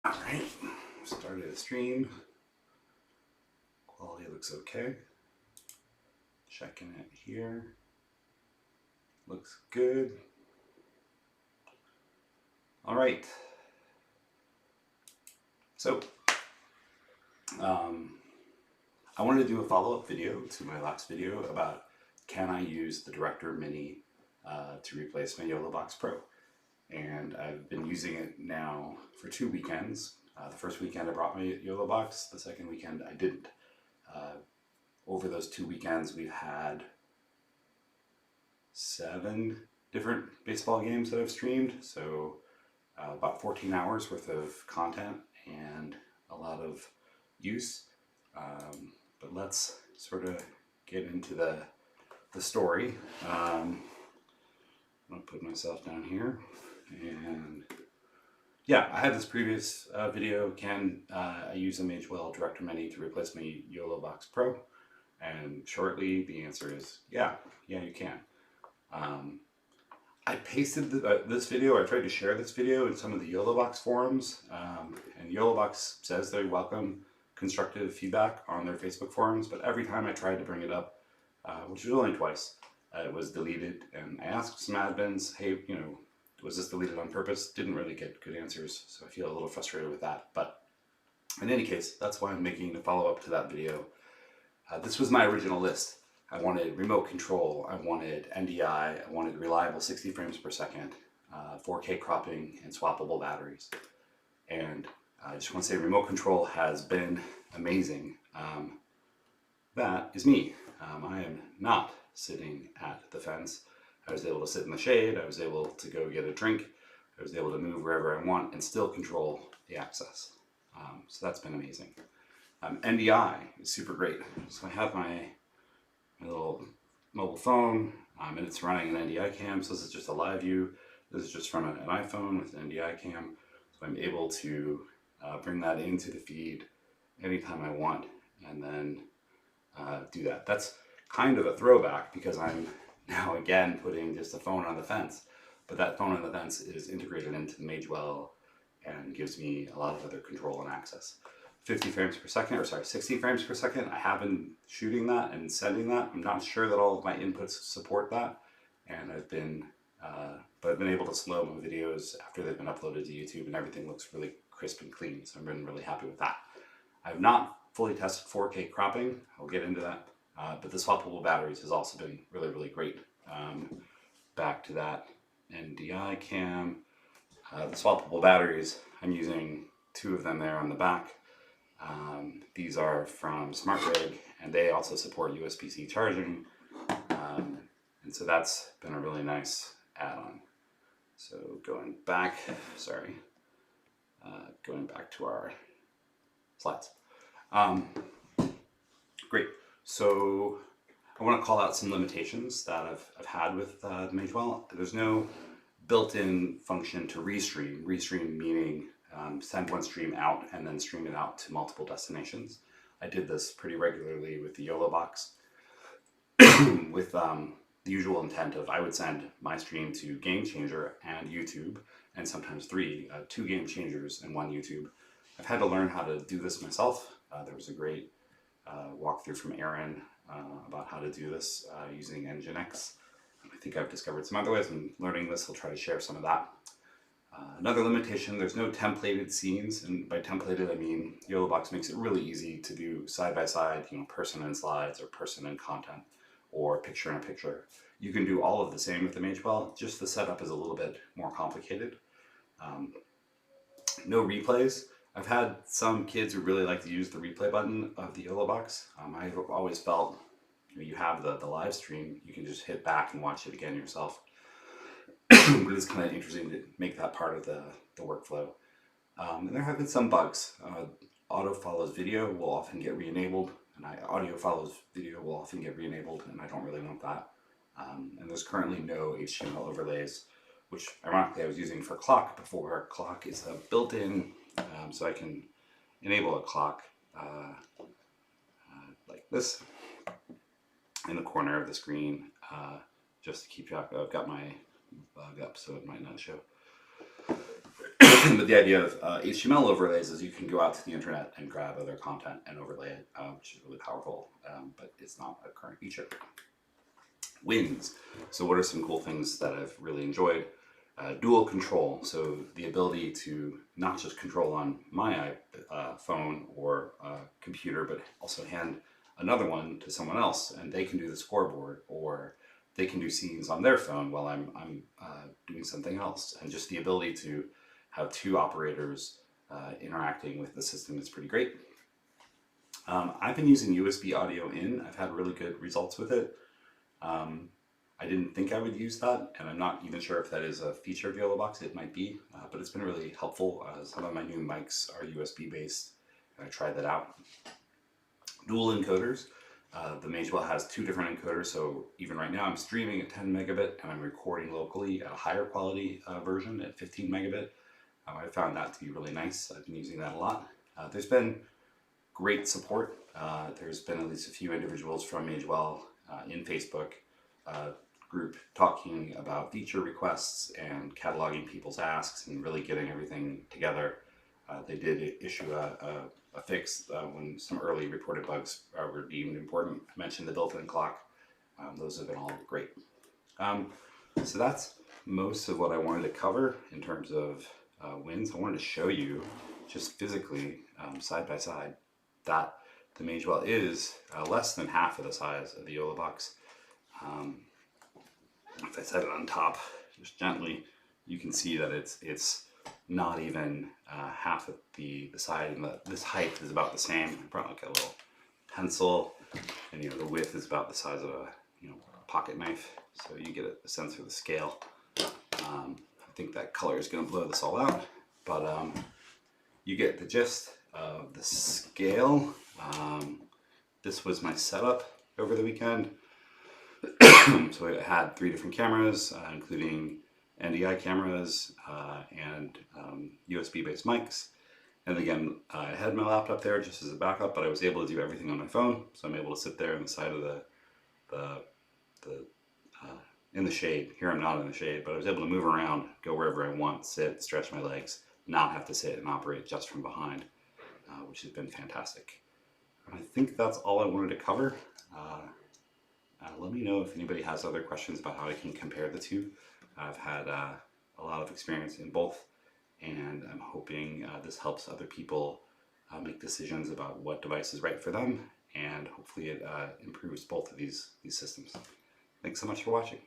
Alright, started a stream. Quality looks okay. Checking it here. Looks good. Alright. So, I wanted to do a follow-up video to my last video about can I use the Director Mini to replace my YoloBox Pro. And I've been using it now for 2 weekends. The first weekend I brought my YoloBox, the second weekend I didn't. Over those 2 weekends we've had 7 different baseball games that I've streamed, so about 14 hours worth of content and a lot of use. But let's sort of get into the story. I'm gonna put myself down here, and yeah, I had this previous video, can I use a Magewell Director Mini to replace my YoloBox Pro? And shortly the answer is yeah, you can. I pasted this video, I tried to share this video in some of the YoloBox forums, and YoloBox says they welcome constructive feedback on their Facebook forums, but every time I tried to bring it up, which was only twice, it was deleted, and I asked some admins, hey, was this deleted on purpose? Didn't really get good answers, so I feel a little frustrated with that. But in any case, that's why I'm making the follow-up to that video. This was my original list. I wanted remote control, I wanted NDI, I wanted reliable 60 frames per second, 4K cropping, and swappable batteries. And I just want to say remote control has been amazing. That is me. I am not sitting at the fence. I was able to sit in the shade, I was able to go get a drink, I was able to move wherever I want and still control the access. So that's been amazing. NDI is super great. So I have my little mobile phone, and it's running an NDI cam, so this is just a live view. This is just from an iPhone with an NDI cam, so I'm able to bring that into the feed anytime I want, and then do that. That's kind of a throwback because I'm now again putting just a phone on the fence, but that phone on the fence is integrated into the Magewell and gives me a lot of other control and access. 50 frames per second, or sorry, 60 frames per second. I have been shooting that and sending that. I'm not sure that all of my inputs support that, and but I've been able to slow my videos after they've been uploaded to YouTube, and everything looks really crisp and clean, so I've been really happy with that. I've not fully tested 4K cropping, I'll get into that, but the swappable batteries has also been really, really great. Back to that NDI cam. The swappable batteries, I'm using 2 of them there on the back. These are from SmartRig, and they also support USB-C charging, and so that's been a really nice add-on. So going back to our slides. Great. So I want to call out some limitations that I've had with Magewell. There's no built-in function to restream. Restream meaning send one stream out and then stream it out to multiple destinations. I did this pretty regularly with the YoloBox with the usual intent of I would send my stream to Game Changer and YouTube, and sometimes 2 Game Changers and 1 YouTube. I've had to learn how to do this myself. There was a great walkthrough from Aaron about how to do this using Nginx. I think I've discovered some other ways. I'm learning this. I'll try to share some of that. Another limitation, there's no templated scenes, and by templated I mean YoloBox makes it really easy to do side-by-side, person in slides or person in content or picture in a picture. You can do all of the same with the Magewell, just the setup is a little bit more complicated. No replays. I've had some kids who really like to use the replay button of the YoloBox. I've always felt you have the live stream, you can just hit back and watch it again yourself. But it's kind of interesting to make that part of the workflow. And there have been some bugs. Auto follows video will often get re-enabled, and audio follows video will often get re-enabled, and I don't really want that. And there's currently no HTML overlays, which ironically I was using for clock before. Clock is a built-in, so I can enable a clock like this in the corner of the screen, just to keep track. I've got my bug up so it might not show. But the idea of HTML overlays is you can go out to the internet and grab other content and overlay it, which is really powerful, but it's not a current feature. Wins. So what are some cool things that I've really enjoyed? Dual control, so the ability to not just control on my phone or computer, but also hand another one to someone else, and they can do the scoreboard, or they can do scenes on their phone while I'm doing something else. And just the ability to have two operators interacting with the system is pretty great. I've been using USB audio in. I've had really good results with it. I didn't think I would use that, and I'm not even sure if that is a feature of YoloBox. It might be, but it's been really helpful. Some of my new mics are USB based, and I tried that out. Dual encoders. The Magewell has two different encoders, so even right now I'm streaming at 10 megabit and I'm recording locally at a higher quality version at 15 megabit. I found that to be really nice. I've been using that a lot. There's been great support. There's been at least a few individuals from Magewell in Facebook group talking about feature requests and cataloging people's asks and really getting everything together. They did issue a fix when some early reported bugs were deemed important. I mentioned the built-in clock. Those have been all great. So that's most of what I wanted to cover in terms of wins. I wanted to show you just physically, side by side, that the Magewell is less than half of the size of the YoloBox. If I set it on top, just gently, you can see that it's not even half of the side, and this height is about the same. I brought like a little pencil, and the width is about the size of a pocket knife, so you get a sense for the scale. I think that color is going to blow this all out, but you get the gist of the scale. This was my setup over the weekend. So I had 3 different cameras, including NDI cameras and USB-based mics. And again, I had my laptop there just as a backup, but I was able to do everything on my phone. So I'm able to sit there on the side of in the shade. Here I'm not in the shade, but I was able to move around, go wherever I want, sit, stretch my legs, not have to sit and operate just from behind, which has been fantastic. And I think that's all I wanted to cover. Let me know if anybody has other questions about how I can compare the two. I've had a lot of experience in both, and I'm hoping this helps other people make decisions about what device is right for them, and hopefully it improves both of these systems. Thanks so much for watching.